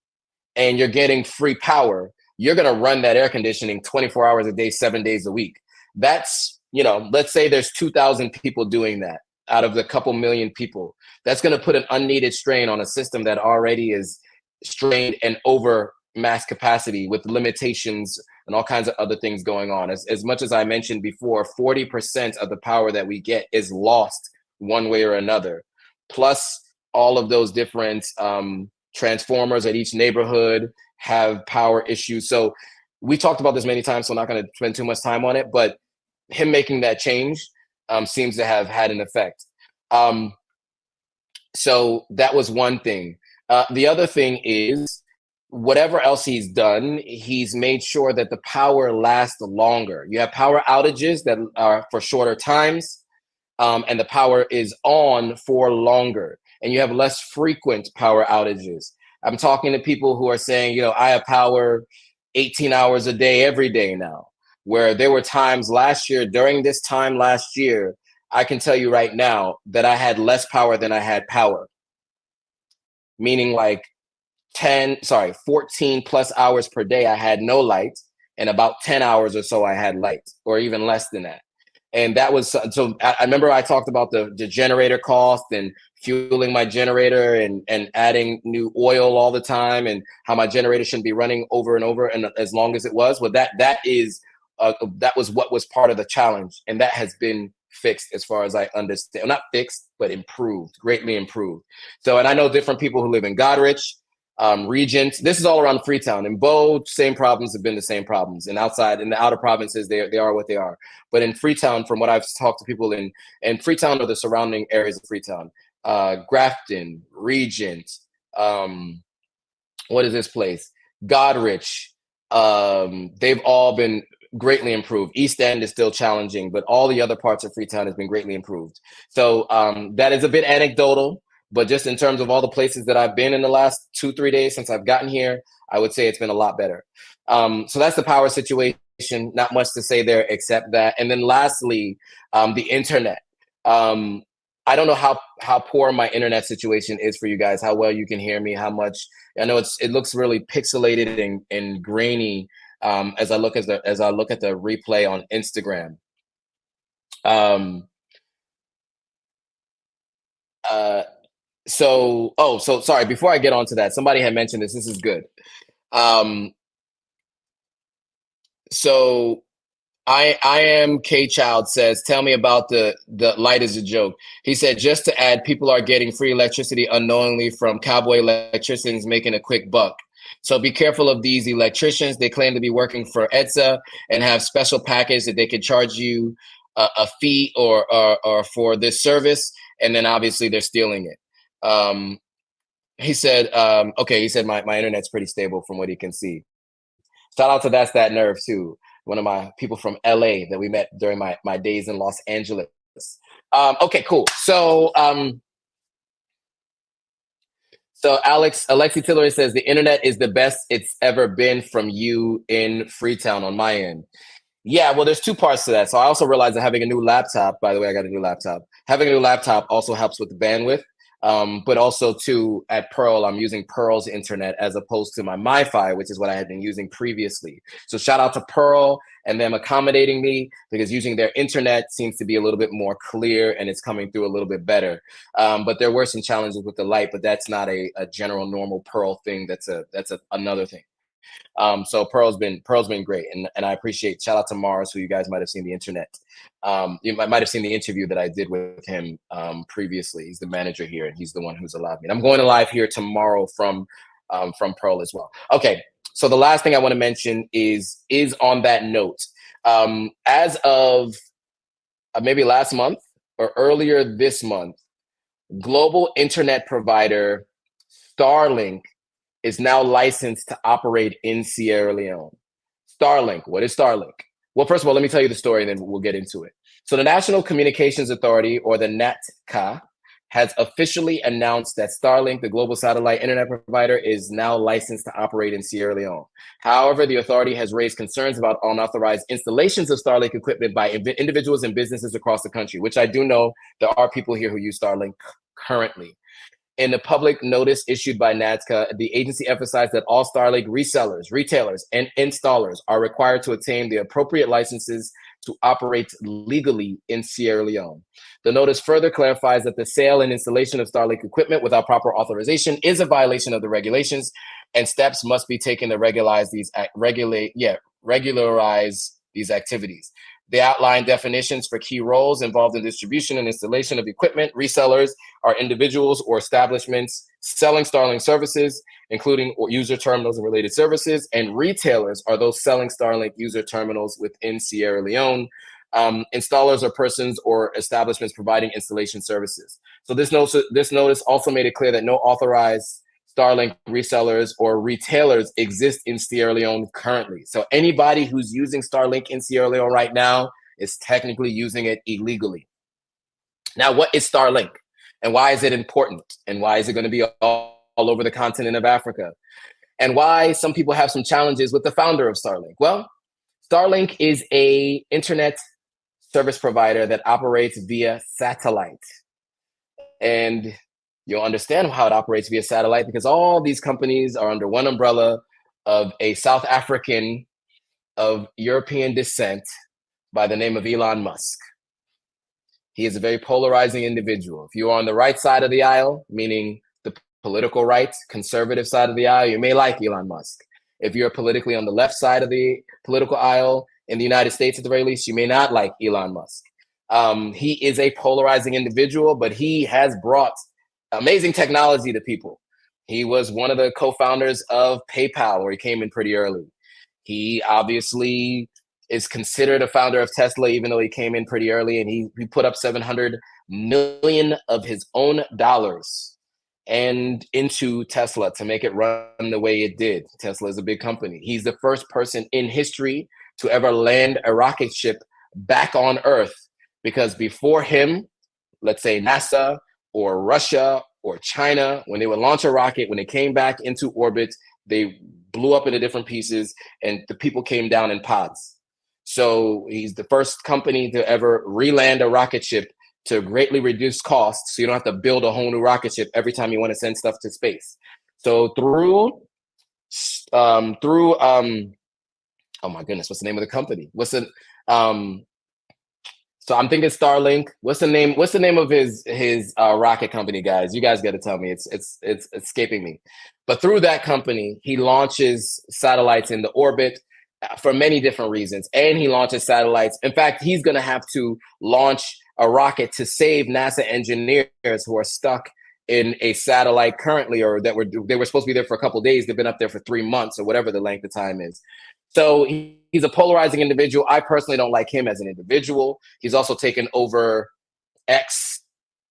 and you're getting free power, you're going to run that air conditioning 24 hours a day, 7 days a week. That's, let's say there's 2,000 people doing that out of the couple million people. That's going to put an unneeded strain on a system that already is strained and over mass capacity with limitations and all kinds of other things going on. As much as I mentioned before, 40% of the power that we get is lost one way or another. Plus all of those different transformers at each neighborhood have power issues. So we talked about this many times, so I'm not going to spend too much time on it, but him making that change seems to have had an effect. So that was one thing. The other thing is, whatever else he's done, he's made sure that the power lasts longer. You have power outages that are for shorter times, and the power is on for longer. And you have less frequent power outages. I'm talking to people who are saying, I have power 18 hours a day, every day now, where there were times last year, during this time last year, I can tell you right now that I had less power than I had power. Meaning like 14 plus hours per day, I had no light, and about 10 hours or so I had light, or even less than that. And that was, so I remember I talked about the generator cost and fueling my generator and adding new oil all the time, and how my generator shouldn't be running over and over and as long as it was. Well, that was what was part of the challenge, and that has been fixed as far as I understand. Not fixed, but improved, greatly improved. So, and I know different people who live in Goderich, Regent. This is all around Freetown. In Bo, same problems have been the same problems. And outside, in the outer provinces, they are what they are. But in Freetown, from what I've talked to people in Freetown or the surrounding areas of Freetown, Grafton, Regent, what is this place? Goderich. They've all been greatly improved. East End is still challenging, but all the other parts of Freetown has been greatly improved. So that is a bit anecdotal, but just in terms of all the places that I've been in the last 2-3 days since I've gotten here, I would say it's been a lot better. So that's the power situation. Not much to say there except that. And then lastly, the internet. I don't know how poor my internet situation is for you guys, how well you can hear me, how much. I know it looks really pixelated and grainy as I look at the replay on Instagram. So sorry. Before I get on to that, somebody had mentioned this. This is good. So I am K Child says, tell me about the light is a joke. He said, just to add, people are getting free electricity unknowingly from cowboy electricians making a quick buck. So be careful of these electricians. They claim to be working for EDSA and have special package that they can charge you a fee or for this service. And then obviously they're stealing it. He said, okay, he said my internet's pretty stable from what he can see. Shout out to That's That Nerve too. One of my people from LA that we met during my days in Los Angeles. Okay, cool. So Alexi Tillery says the internet is the best it's ever been from you in Freetown on my end. Yeah, well, there's two parts to that. So I also realized that having a new laptop, by the way, I got a new laptop. Having a new laptop also helps with the bandwidth. But also too, at Pearl, I'm using Pearl's internet as opposed to my MiFi, which is what I had been using previously. So shout out to Pearl and them accommodating me, because using their internet seems to be a little bit more clear and it's coming through a little bit better. But there were some challenges with the light, but that's not a general normal Pearl thing. That's another thing. So Pearl's been great, and I appreciate. Shout out to Mars, who you guys might have seen the internet. You might have seen the interview that I did with him previously. He's the manager here, and he's the one who's allowed me. And I'm going to live here tomorrow from Pearl as well. Okay, so the last thing I want to mention is on that note. As of maybe last month or earlier this month, global internet provider Starlink is now licensed to operate in Sierra Leone. Starlink, what is Starlink? Well, first of all, let me tell you the story and then we'll get into it. So the National Communications Authority, or the NATCA, has officially announced that Starlink, the global satellite internet provider, is now licensed to operate in Sierra Leone. However, the authority has raised concerns about unauthorized installations of Starlink equipment by individuals and businesses across the country, which I do know there are people here who use Starlink currently. In the public notice issued by NATCA, the agency emphasized that all Starlink resellers, retailers, and installers are required to obtain the appropriate licenses to operate legally in Sierra Leone. The notice further clarifies that the sale and installation of Starlink equipment without proper authorization is a violation of the regulations, and steps must be taken to regularize these activities. They outline definitions for key roles involved in distribution and installation of equipment. Resellers are individuals or establishments selling Starlink services, including user terminals and related services. And retailers are those selling Starlink user terminals within Sierra Leone. Installers are persons or establishments providing installation services. So this notice also made it clear that no authorized Starlink resellers or retailers exist in Sierra Leone currently. So anybody who's using Starlink in Sierra Leone right now is technically using it illegally. Now, what is Starlink? And why is it important? And why is it going to be all over the continent of Africa? And why some people have some challenges with the founder of Starlink? Well, Starlink is an internet service provider that operates via satellite. And you'll understand how it operates via satellite because all these companies are under one umbrella of a South African of European descent by the name of Elon Musk. He is a very polarizing individual. If you are on the right side of the aisle, meaning the political right, conservative side of the aisle, you may like Elon Musk. If you're politically on the left side of the political aisle, in the United States at the very least, you may not like Elon Musk. He is a polarizing individual, but he has brought amazing technology to people. He was one of the co-founders of PayPal, where he came in pretty early. He obviously is considered a founder of Tesla, even though he came in pretty early, and he put up 700 million of his own dollars and into Tesla to make it run the way it did. Tesla is a big company. He's the first person in history to ever land a rocket ship back on Earth, because before him, let's say NASA or Russia or China, when they would launch a rocket, when they came back into orbit, they blew up into different pieces and the people came down in pods. So he's the first company to ever re-land a rocket ship to greatly reduce costs, so you don't have to build a whole new rocket ship every time you want to send stuff to space. So oh my goodness, what's the name of the company? So I'm thinking Starlink. What's the name? What's the name of his rocket company, guys? You guys got to tell me. It's escaping me. But through that company, he launches satellites into orbit for many different reasons, and he launches satellites. In fact, he's going to have to launch a rocket to save NASA engineers who are stuck in a satellite currently, or they were supposed to be there for a couple of days. They've been up there for 3 months or whatever the length of time is. So he's a polarizing individual. I personally don't like him as an individual. He's also taken over X.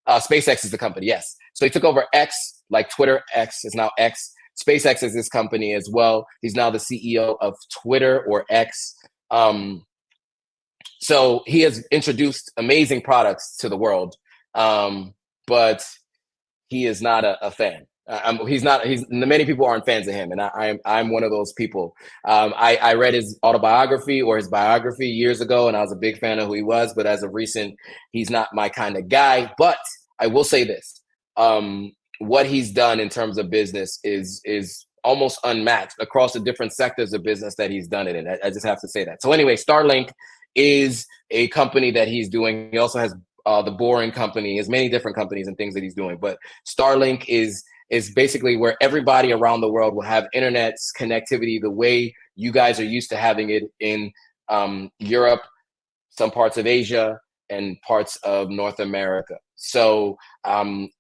SpaceX is the company, yes. So he took over X, like Twitter. X is now X. SpaceX is his company as well. He's now the CEO of Twitter, or X. So he has introduced amazing products to the world, but he is not a fan. Many people aren't fans of him, and I'm one of those people. I read his autobiography or his biography years ago, and I was a big fan of who he was. But as of recent, he's not my kind of guy. But I will say this: what he's done in terms of business is almost unmatched across the different sectors of business that he's done it in. I just have to say that. So anyway, Starlink is a company that he's doing. He also has the Boring Company. He has many different companies and things that he's doing. But Starlink is basically where everybody around the world will have internet connectivity the way you guys are used to having it in Europe, some parts of Asia, and parts of North America. So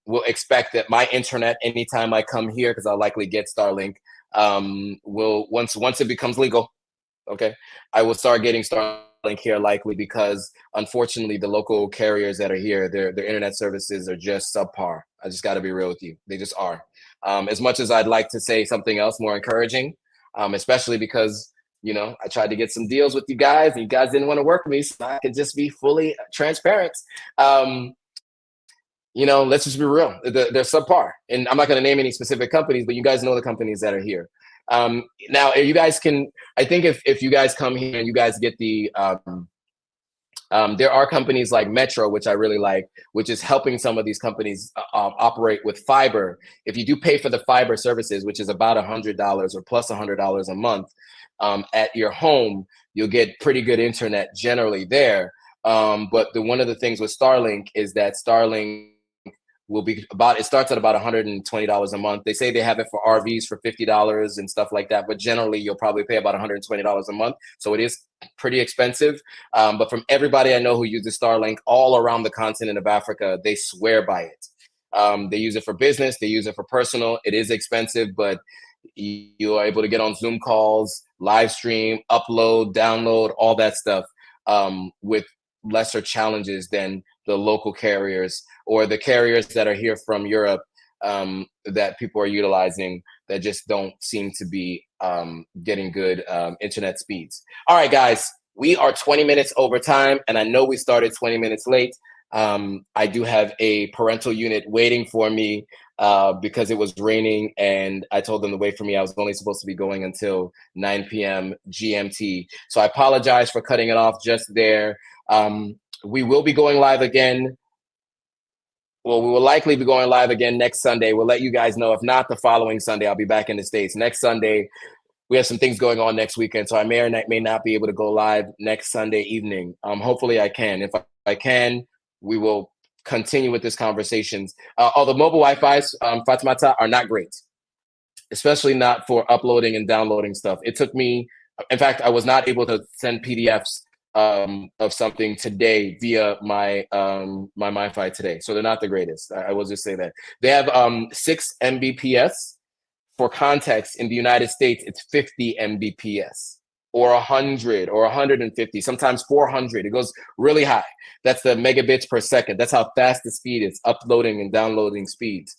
we'll expect that my internet, anytime I come here, because I'll likely get Starlink, will once it becomes legal, okay, I will start getting Starlink here likely, because unfortunately the local carriers that are here, their internet services are just subpar. I just got to be real with you. They just are. As much as I'd like to say something else more encouraging, especially because, I tried to get some deals with you guys and you guys didn't want to work with me, so I could just be fully transparent. Let's just be real. They're subpar. And I'm not going to name any specific companies, but you guys know the companies that are here. Now, you guys can, I think if you guys come here and you guys get the, there are companies like Metro, which I really like, which is helping some of these companies operate with fiber. If you do pay for the fiber services, which is about $100 or plus $100 a month at your home, you'll get pretty good internet generally there. But one of the things with Starlink is that Starlink it starts at about $120 a month. They say they have it for RVs for $50 and stuff like that, but generally you'll probably pay about $120 a month. So it is pretty expensive. But from everybody I know who uses Starlink all around the continent of Africa, they swear by it. They use it for business. They use it for personal. It is expensive, but you are able to get on Zoom calls, live stream, upload, download, all that stuff with lesser challenges than the local carriers or the carriers that are here from Europe that people are utilizing that just don't seem to be getting good internet speeds. All right, guys, we are 20 minutes over time, and I know we started 20 minutes late. I do have a parental unit waiting for me because it was raining, and I told them to wait for me. I was only supposed to be going until 9 p.m. GMT. So I apologize for cutting it off just there. We will be going live again. Well, we will likely be going live again next Sunday. We'll let you guys know. If not, the following Sunday, I'll be back in the States. Next Sunday, we have some things going on next weekend, so I may or may not be able to go live next Sunday evening. Hopefully I can. If I can, we will continue with this conversations. All the mobile Wi-Fi's, Fatimata, are not great, especially not for uploading and downloading stuff. It took me, in fact, I was not able to send PDFs of something today via my my Wi-Fi today. So they're not the greatest. I will just say that. They have 6 Mbps. For context, in the United States, it's 50 Mbps or 100 or 150, sometimes 400. It goes really high. That's the megabits per second. That's how fast the speed is, uploading and downloading speeds.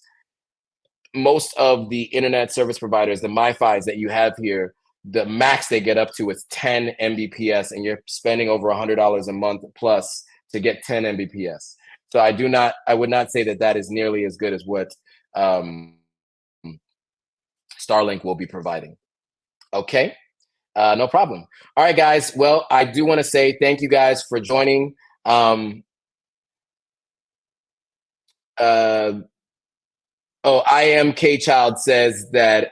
Most of the internet service providers, the MiFis that you have here, the max they get up to is 10 Mbps, and you're spending over $100 a month plus to get 10 Mbps. So I would not say that that is nearly as good as what Starlink will be providing. Okay, no problem. All right, guys. Well, I do want to say thank you guys for joining. Oh, I am K Child says that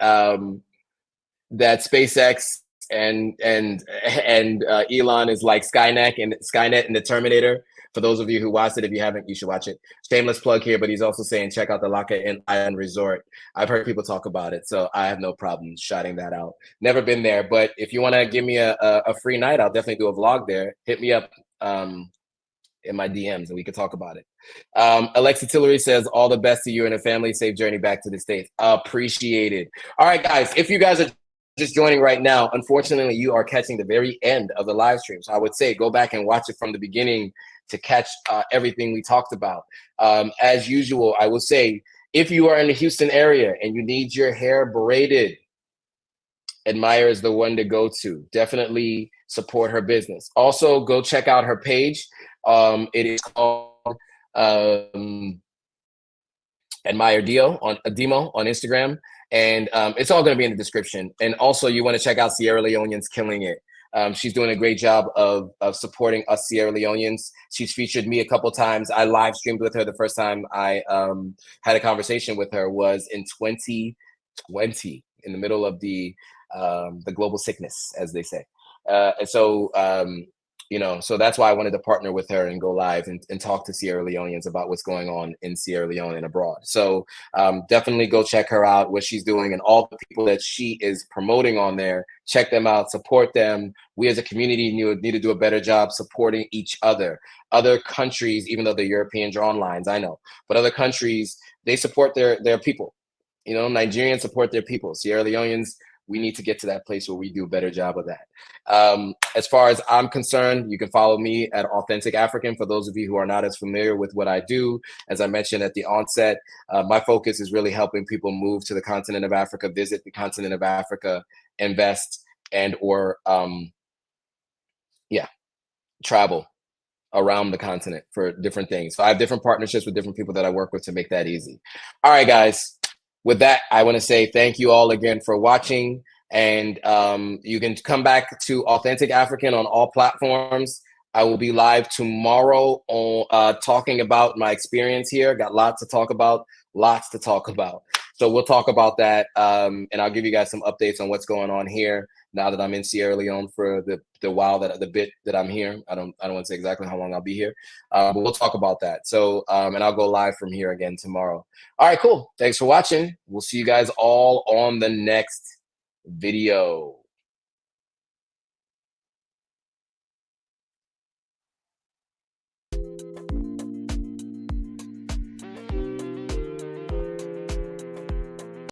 that SpaceX and Elon is like Skynet and the Terminator. For those of you who watched it, if you haven't, you should watch it. Shameless plug here, but he's also saying check out the Laka Island Resort. I've heard people talk about it, so I have no problem shouting that out. Never been there, but if you want to give me a free night, I'll definitely do a vlog there. Hit me up in my DMs and we can talk about it. Alexa Tillery says, all the best to you and the family. Safe journey back to the States. Appreciate it. All right, guys, if you guys are just joining right now, unfortunately, you are catching the very end of the live stream. So I would say go back and watch it from the beginning to catch everything we talked about. As usual, I will say, if you are in the Houston area and you need your hair braided, Admire is the one to go to. Definitely support her business. Also, go check out her page. It is called Admire Demo on Instagram. And it's all going to be in the description. And also, you want to check out Sierra Leoneans Killing It. She's doing a great job of supporting us Sierra Leoneans. She's featured me a couple times. I live streamed with her. The first time I had a conversation with her was in 2020, in the middle of the global sickness, as they say. And so, so that's why I wanted to partner with her and go live and talk to Sierra Leoneans about what's going on in Sierra Leone and abroad. So definitely go check her out, what she's doing, and all the people that she is promoting on there. Check them out, support them. We as a community need to do a better job supporting each other. Other countries, even though the Europeans are on lines, I know, but other countries, they support their people. Nigerians support their people. Sierra Leoneans, we need to get to that place where we do a better job of that. As far as I'm concerned, you can follow me at Authentic African. For those of you who are not as familiar with what I do, as I mentioned at the onset, my focus is really helping people move to the continent of Africa, visit the continent of Africa, invest, and or travel around the continent for different things. So I have different partnerships with different people that I work with to make that easy. All right, guys. With that, I want to say thank you all again for watching. And you can come back to Authentic African on all platforms. I will be live tomorrow on talking about my experience here. Got lots to talk about. So we'll talk about that. And I'll give you guys some updates on what's going on here now that I'm in Sierra Leone for the bit that I'm here. I don't want to say exactly how long I'll be here, but we'll talk about that. So, and I'll go live from here again tomorrow. All right, cool. Thanks for watching. We'll see you guys all on the next video.